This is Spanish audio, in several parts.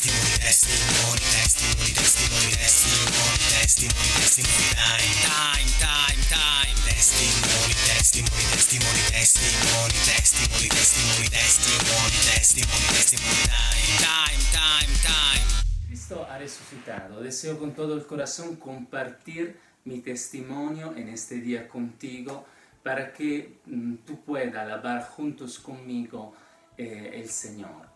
testimony, testimony, testimony, testimony, testimony, testimony, testimony time, time, time, time, testimony, testimony, testimony, testimony, testimony, testimony, testimony, testimony, testimony time, time, time, time. Cristo ha resucitado. Deseo con todo el corazón compartir mi testimonio en este día contigo para que tú puedas alabar juntos conmigo el Señor.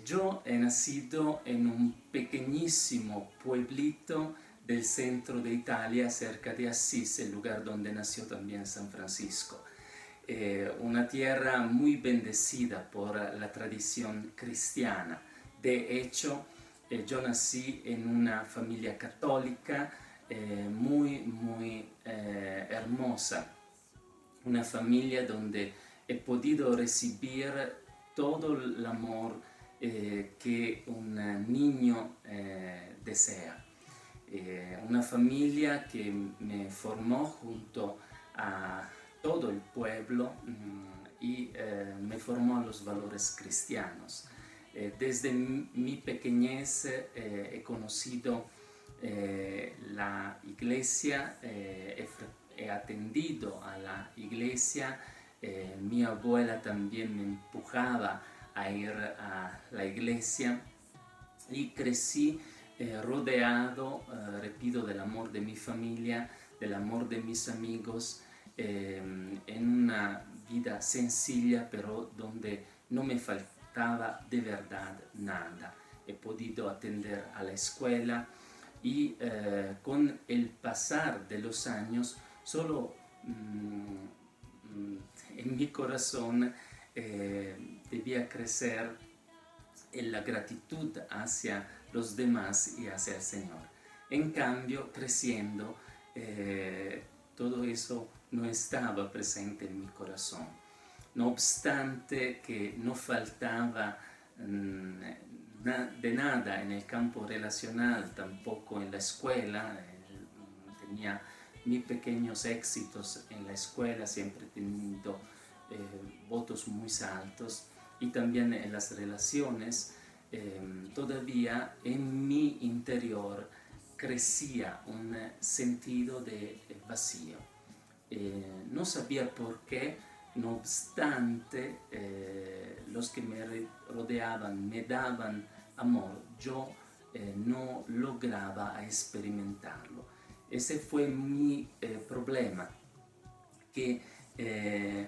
Yo he nacido en un pequeñísimo pueblito del centro de Italia, cerca de Asís, el lugar donde nació también San Francisco. Una tierra muy bendecida por la tradición cristiana. De hecho, yo nací en una familia católica muy hermosa, una familia donde he podido recibir todo el amor que un niño desea. Una familia que me formó junto a todo el pueblo y me formó a los valores cristianos. Desde mi pequeñez he conocido la iglesia, he atendido a la iglesia, mi abuela también me empujaba a ir a la iglesia y crecí rodeado, repito, del amor de mi familia, del amor de mis amigos, en una vida sencilla, pero donde no me faltaba de verdad nada. He podido atender a la escuela y con el pasar de los años solo en mi corazón debía crecer en la gratitud hacia los demás y hacia el Señor. En cambio, creciendo, todo eso no estaba presente en mi corazón. No obstante que no faltaba de nada en el campo relacional, tampoco en la escuela, tenía mis pequeños éxitos en la escuela, siempre he tenido votos muy altos, y también en las relaciones, todavía en mi interior crecía un sentido de vacío. No sabía por qué, no obstante los que me rodeaban me daban amor, yo no lograba experimentarlo. Ese fue mi problema, que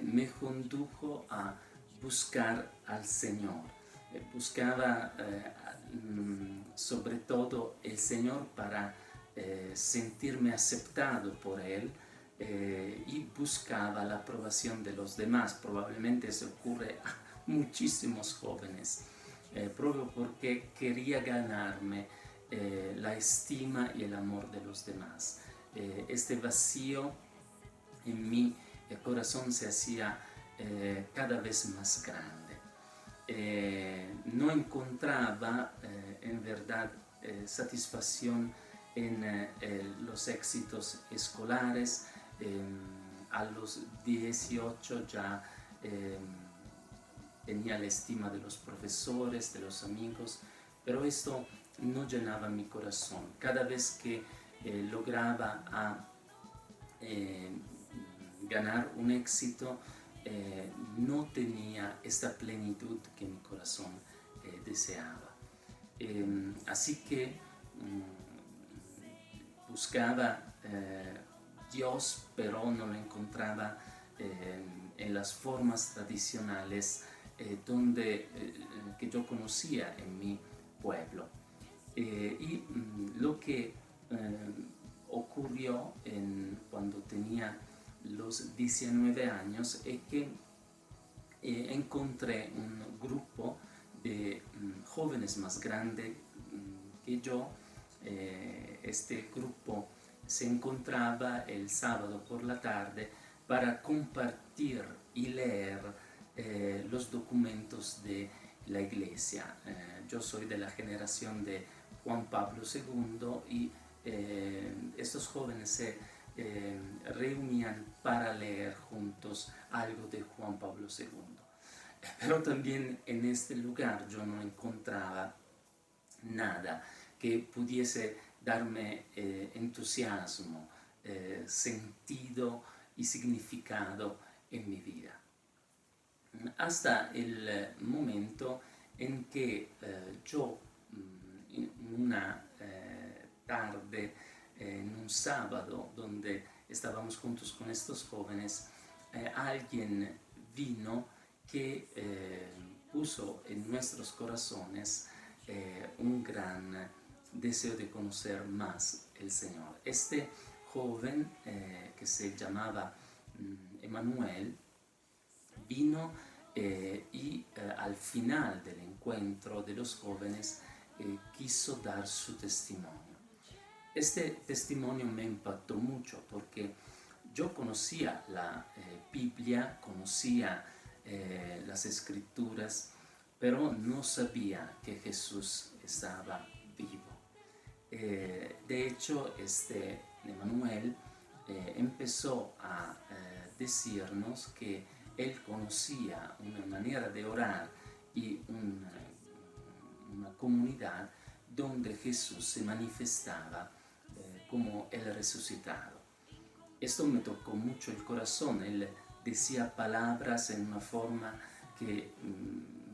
me condujo a buscar al Señor. Buscaba sobre todo el Señor para sentirme aceptado por Él, y buscaba la aprobación de los demás. Probablemente eso ocurre a muchísimos jóvenes, proprio porque quería ganarme la estima y el amor de los demás. Este vacío en mi corazón se hacía cada vez más grande. No encontraba en verdad satisfacción en los éxitos escolares. A los 18 ya tenía la estima de los profesores, de los amigos, pero esto no llenaba mi corazón. Cada vez que lograba ganar un éxito, no tenía esta plenitud que mi corazón deseaba. Así que buscaba Dios, pero no lo encontraba en las formas tradicionales que yo conocía en mi pueblo. Y lo que ocurrió cuando tenía los 19 años es que encontré un grupo de jóvenes más grandes que yo. Este grupo se encontraba el sábado por la tarde para compartir y leer los documentos de la iglesia. Yo soy de la generación de Juan Pablo II y estos jóvenes se reunían para leer juntos algo de Juan Pablo II. Pero también en este lugar yo no encontraba nada que pudiese darme entusiasmo, sentido y significado en mi vida. Hasta el momento en que yo, in una tarde, en un sábado, donde estábamos juntos con estos jóvenes, alguien vino que puso en nuestros corazones un gran deseo de conocer más el Señor. Este joven, que se llamaba Emanuel, vino y al final del encuentro de los jóvenes quiso dar su testimonio. Este testimonio me impactó mucho porque yo conocía la Biblia, conocía las Escrituras, pero no sabía que Jesús estaba vivo. De hecho, este Emanuel empezó a decirnos que él conocía una manera de orar y una comunidad donde Jesús se manifestaba como el resucitado. Esto me tocó mucho el corazón. Él decía palabras en una forma que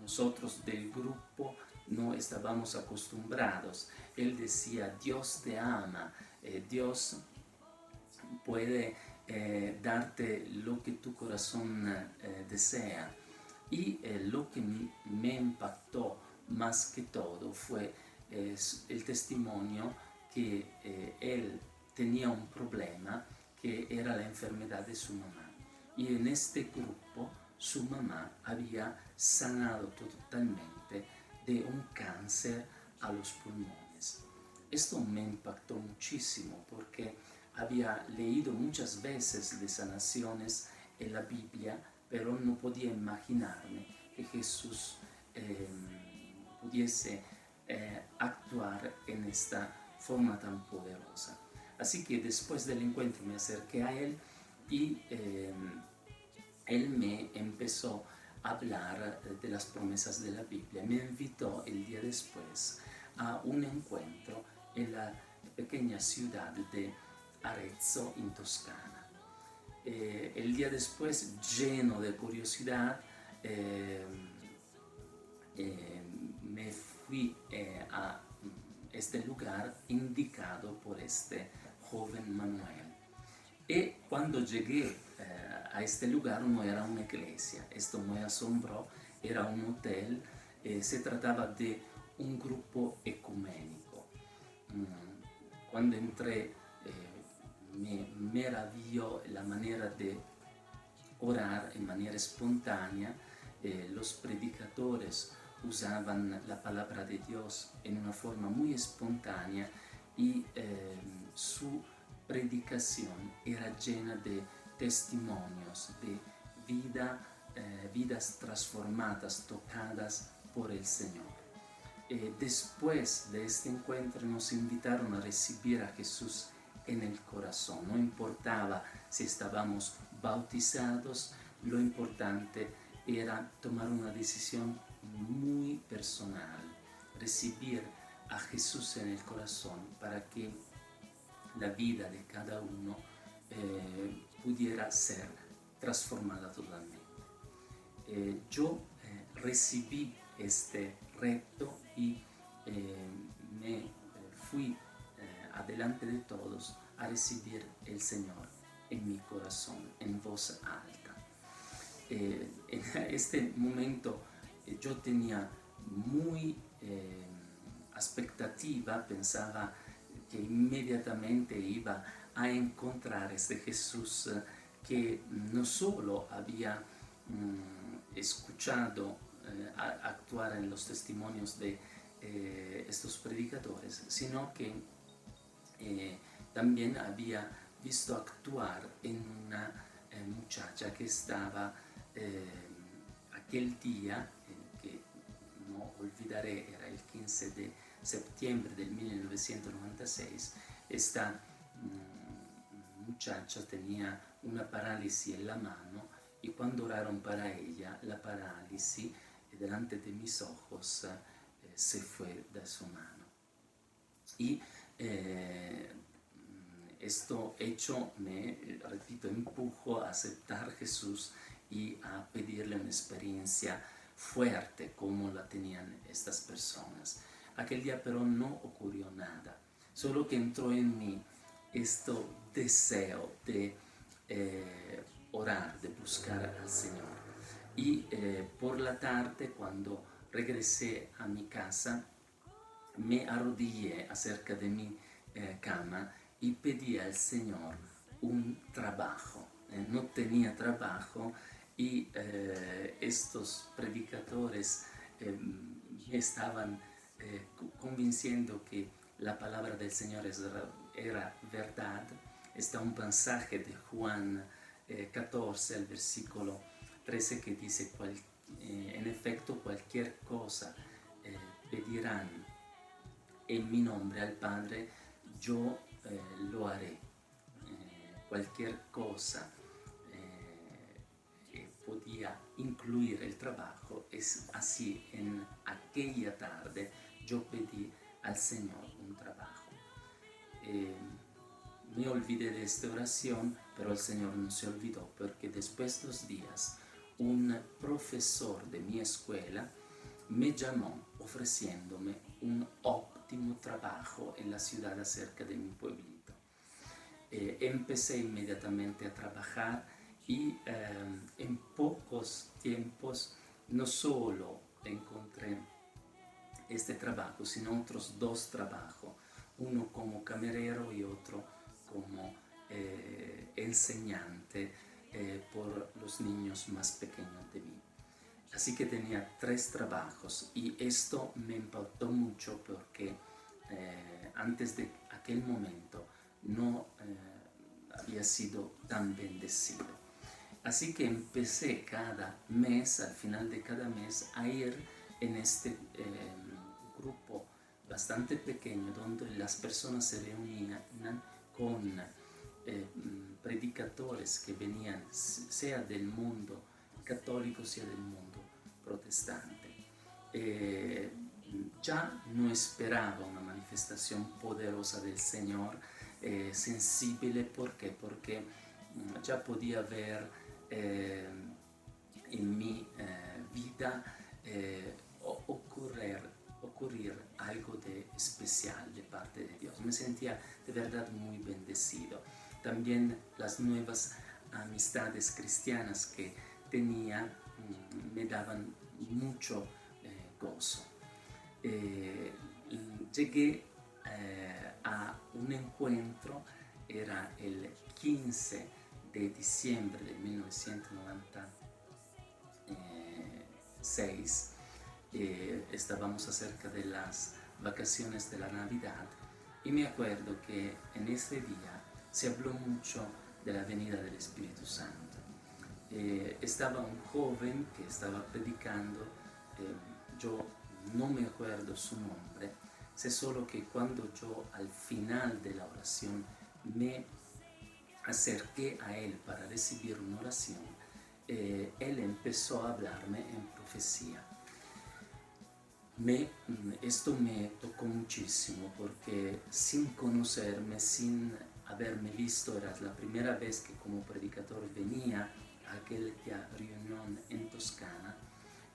nosotros del grupo no estábamos acostumbrados. Él decía: Dios te ama, Dios puede darte lo que tu corazón desea. Y lo que me impactó más que todo fue el testimonio que él tenía un problema que era la enfermedad de su mamá. Y en este grupo su mamá había sanado totalmente de un cáncer a los pulmones. Esto me impactó muchísimo porque había leído muchas veces de sanaciones en la Biblia, pero no podía imaginarme que Jesús pudiese actuar en esta forma tan poderosa. Así que después del encuentro me acerqué a él y él me empezó a hablar de las promesas de la Biblia. Me invitó el día después a un encuentro en la pequeña ciudad de Arezzo, en Toscana. El día después, lleno de curiosidad, me fui a este lugar indicado por este joven Manuel. Y cuando llegué a este lugar no era una iglesia, esto me asombró, era un hotel, se trataba de un grupo ecuménico. Cuando entré me maravilló la manera de orar en manera espontánea. Los predicadores usaban la palabra de Dios en una forma muy espontánea y su predicación era llena de testimonios de vidas transformadas, tocadas por el Señor. Después de este encuentro nos invitaron a recibir a Jesús en el corazón. No importaba si estábamos bautizados, lo importante era tomar una decisión muy personal, recibir a Jesús en el corazón para que la vida de cada uno pudiera ser transformada totalmente. Yo recibí este reto y me fui adelante de todos a recibir el Señor en mi corazón, en voz alta. En este momento yo tenía muy expectativa, pensaba que inmediatamente iba a encontrar este Jesús que no solo había escuchado actuar en los testimonios de estos predicadores, sino que también había visto actuar en una muchacha que estaba aquel día, que no olvidaré, era el 15 de septiembre del 1996, esta muchacha tenía una parálisis en la mano y cuando oraron para ella, la parálisis delante de mis ojos se fue de su mano. Y esto hecho me, repito, empujó a aceptar a Jesús y a pedirle una experiencia fuerte como la tenían estas personas. Aquel día pero no ocurrió nada, solo que entró en mí este deseo de orar, de buscar al Señor. Y por la tarde, cuando regresé a mi casa, me arrodillé acerca de mi cama y pedí al Señor un trabajo. No tenía trabajo y estos predicadores me estaban convenciendo que la palabra del Señor era verdad. Está un pasaje de Juan 14, el versículo 13, que dice, en efecto, cualquier cosa pedirán en mi nombre al Padre, yo lo haré. Cualquier cosa podía incluir el trabajo. Es así, en aquella tarde yo pedí al Señor un trabajo. Me olvidé de esta oración, pero el Señor no se olvidó, porque después de 2 días un profesor de mi escuela me llamó ofreciéndome un óptimo trabajo en la ciudad cerca de mi pueblito. Empecé inmediatamente a trabajar y en pocos tiempos no solo encontré este trabajo, sino otros 2 trabajos, uno como camarero y otro como enseñante por los niños más pequeños de mí. Así que tenía 3 trabajos y esto me impactó mucho porque antes de aquel momento no había sido tan bendecido. Así que empecé cada mes, al final de cada mes, a ir en este grupo bastante pequeño donde las personas se reunían con predicadores que venían sea del mundo católico, sea del mundo protestante. Ya no esperaba una manifestación poderosa del Señor, sensible. ¿Por qué? Porque ya podía ver en mi vida ocurrir algo de especial de parte de Dios. Me sentía de verdad muy bendecido. También las nuevas amistades cristianas que tenía me daban mucho gozo. Llegué a un encuentro, era el 15 de diciembre de 1996, estábamos acerca de las vacaciones de la Navidad y me acuerdo que en ese día se habló mucho de la venida del Espíritu Santo. Estaba un joven que estaba predicando, yo no me acuerdo su nombre, sé solo que cuando yo al final de la oración me acerqué a él para recibir una oración, él empezó a hablarme en profecía. Esto me tocó muchísimo porque sin conocerme, sin haberme visto, era la primera vez que como predicador venía a aquella reunión en Toscana.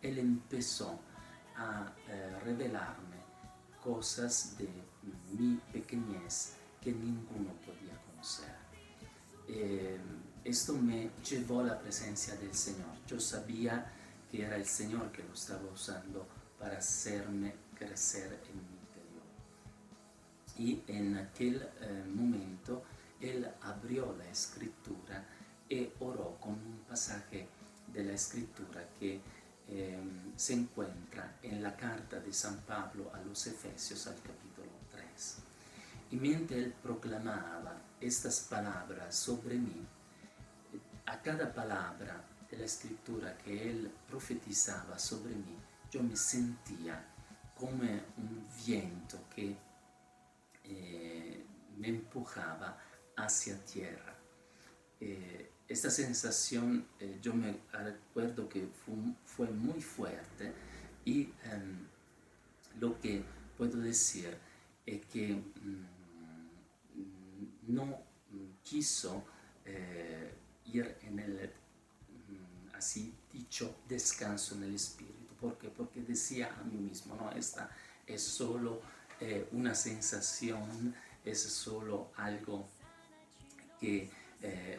Él empezó a revelarme cosas de mi pequeñez que ninguno podía conocer. Esto me llevó a la presencia del Señor. Yo sabía que era el Señor que lo estaba usando para hacerme crecer en mi interior. Y en aquel momento Él abrió la Escritura y oró con un pasaje de la Escritura que se encuentra en la carta de San Pablo a los Efesios al capítulo 3. Y mientras él proclamaba estas palabras sobre mí, a cada palabra de la Escritura que él profetizaba sobre mí, yo me sentía como un viento que me empujaba hacia tierra. Esta sensación yo me acuerdo que fue muy fuerte y lo decir es que no quiso ir en el, así dicho, descanso en el espíritu. ¿Por qué? Porque decía a mí mismo, no, esta es solo una sensación, es solo algo que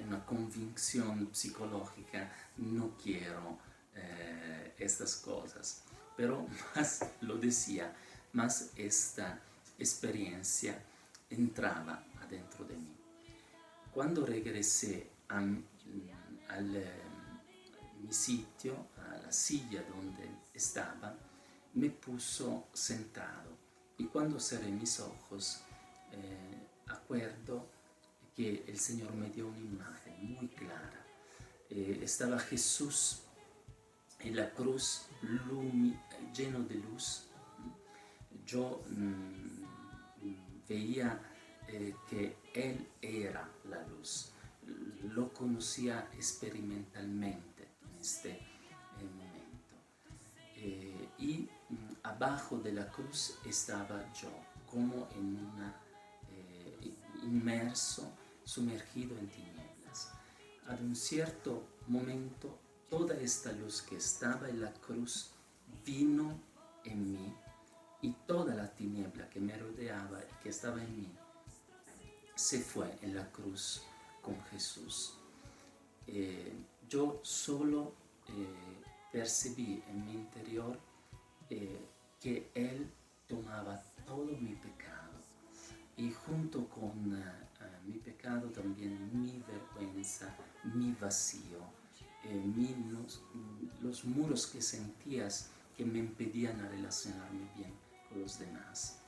una convicción psicológica, no quiero estas cosas. Pero más lo decía, más esta experiencia entraba adentro de mí. Cuando regresé mi sitio, a la silla donde estaba, me puso sentado y cuando cerré mis ojos, acuerdo que el Señor me dio una imagen muy clara. Estaba Jesús en la cruz lleno de luz. Yo veía que Él era la luz. Lo conocía experimentalmente en este momento. Y abajo de la cruz estaba yo, como en una, inmerso, sumergido en tinieblas. A un cierto momento, toda esta luz que estaba en la cruz vino en mí y toda la tiniebla que me rodeaba y que estaba en mí se fue en la cruz con Jesús. Yo solo percibí en mi interior que Él tomaba todo mi pecado y junto con mi pecado también mi vergüenza, mi vacío, los muros que sentías que me impedían a relacionarme bien con los demás.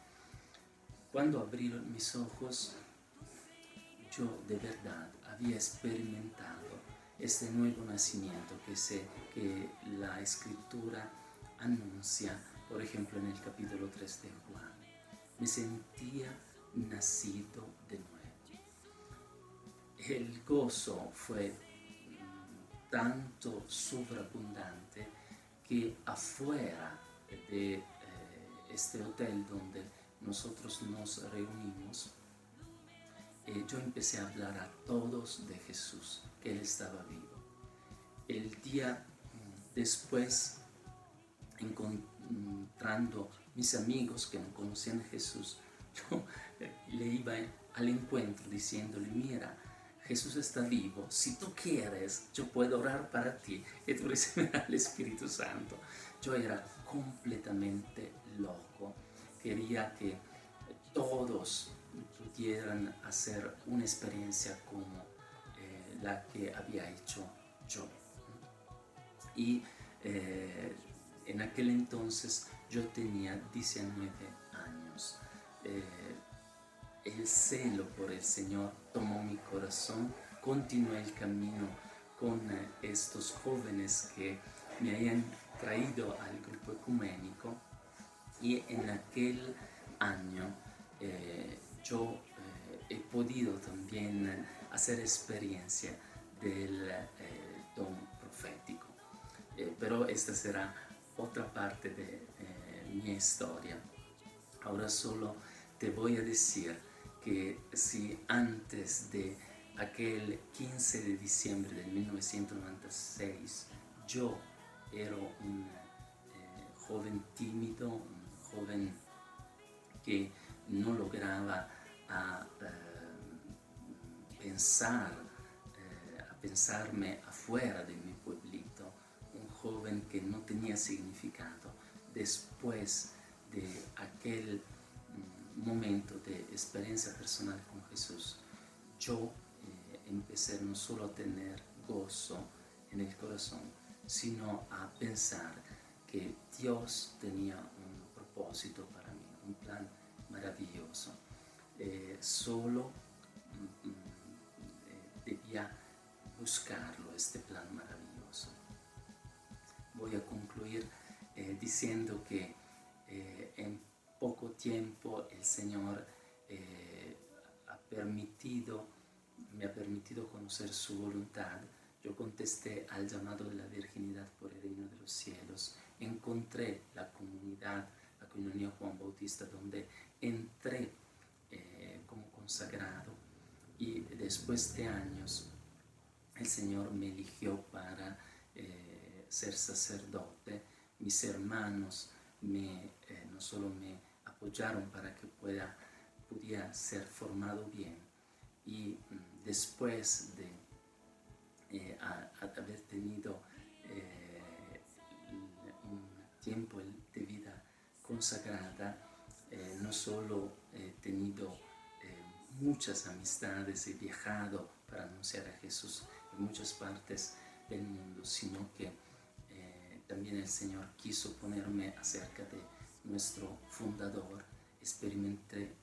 Cuando abrí mis ojos, yo de verdad había experimentado este nuevo nacimiento que la Escritura anuncia, por ejemplo, en el capítulo 3 de Juan. Me sentía nacido de nuevo. El gozo fue tanto sobreabundante que afuera de este hotel donde nosotros nos reunimos, yo empecé a hablar a todos de Jesús, que Él estaba vivo. El día después, encontrando mis amigos que no conocían a Jesús, yo le iba al encuentro diciéndole, mira, Jesús está vivo, si tú quieres, yo puedo orar para ti y tú recibirás el Espíritu Santo. Yo era completamente loco, quería que todos pudieran hacer una experiencia como la que había hecho yo. Y en aquel entonces yo tenía 19 años. El celo por el Señor tomó mi corazón, continué el camino con estos jóvenes que me habían traído al grupo ecuménico y en aquel año yo he podido también hacer experiencia del don profético. Pero esta será otra parte de mi historia. Ahora solo te voy a decir que si antes de aquel 15 de diciembre de 1996 yo era un joven tímido, un joven que no lograba pensarme afuera de mi pueblito, un joven que no tenía significado. Después de aquel momento de experiencia personal con Jesús, yo empecé no solo a tener gozo en el corazón, sino a pensar que Dios tenía un propósito para mí, un plan maravilloso. Solo debía buscarlo, este plan maravilloso. Voy a concluir diciendo que en poco tiempo el Señor me ha permitido conocer su voluntad. Yo contesté al llamado de la virginidad por el reino de los cielos. Encontré la Coinonía Juan Bautista, donde entré como consagrado, y después de años el Señor me eligió para ser sacerdote. Mis hermanos no solo me apoyaron para que pudiera ser formado bien, y después de haber tenido un tiempo de vida consagrada, no solo he tenido muchas amistades, he viajado para anunciar a Jesús en muchas partes del mundo, sino que también el Señor quiso ponerme acerca de nuestro fundador. Experimenté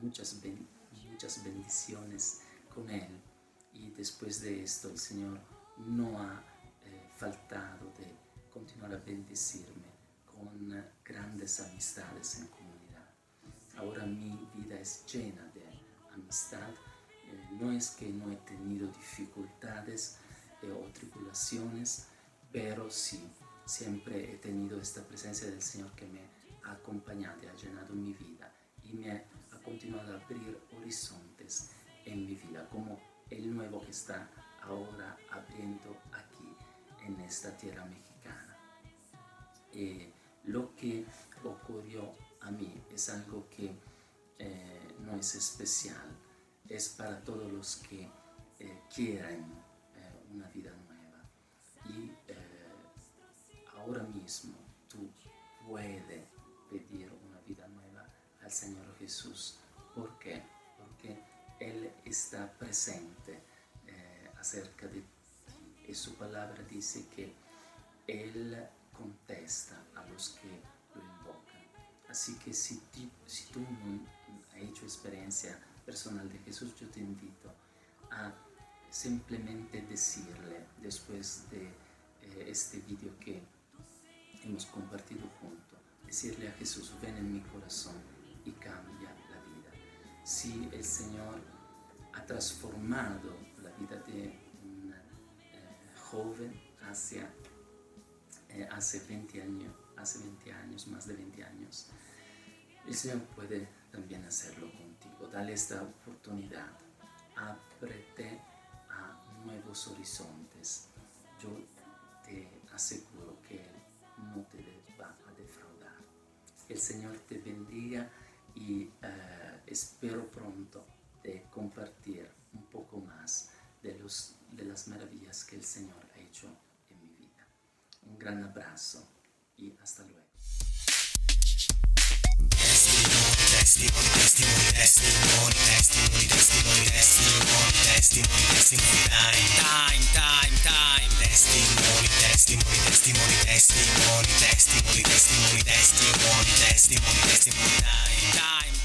muchas bendiciones con él, y después de esto el Señor no ha faltado de continuar a bendecirme con grandes amistades en comunidad. Ahora mi vida es llena de amistad. No es que no he tenido dificultades o tribulaciones, pero sí, siempre he tenido esta presencia del Señor que me ha acompañado y ha llenado mi vida, y me ha continuado a abrir horizontes en mi vida, como el nuevo que está ahora abriendo aquí en esta tierra mexicana. Lo que ocurrió a mí es algo que no es especial, es para todos los que quieren una vida nueva. Y ahora mismo tú puedes pedir una vida nueva al Señor Jesús. ¿Por qué? Porque Él está presente acerca de ti, y su palabra dice que Él contesta a los que lo invocan. Así que si tú no has hecho experiencia personal de Jesús, yo te invito a simplemente decirle, después de este video que hemos compartido juntos, decirle a Jesús: ven en mi corazón y cambia la vida. Si el Señor ha transformado la vida de un joven hace 20 años, más de 20 años, el Señor puede también hacerlo contigo. Dale esta oportunidad, ábrete a nuevos horizontes. Yo te aseguro que Él no te va a defraudar. El Señor te bendiga, y espero pronto de compartir un poco más de las maravillas que el Señor ha hecho en mi vida. Un gran abrazo y hasta luego. Testimony, testimony, testimony, testimony, testimony, testimony, testimony, testimony, time, time, time, testimony, testimony, testimony, testimony, testimony, testimony, testimony, testimony, testimony, time, time.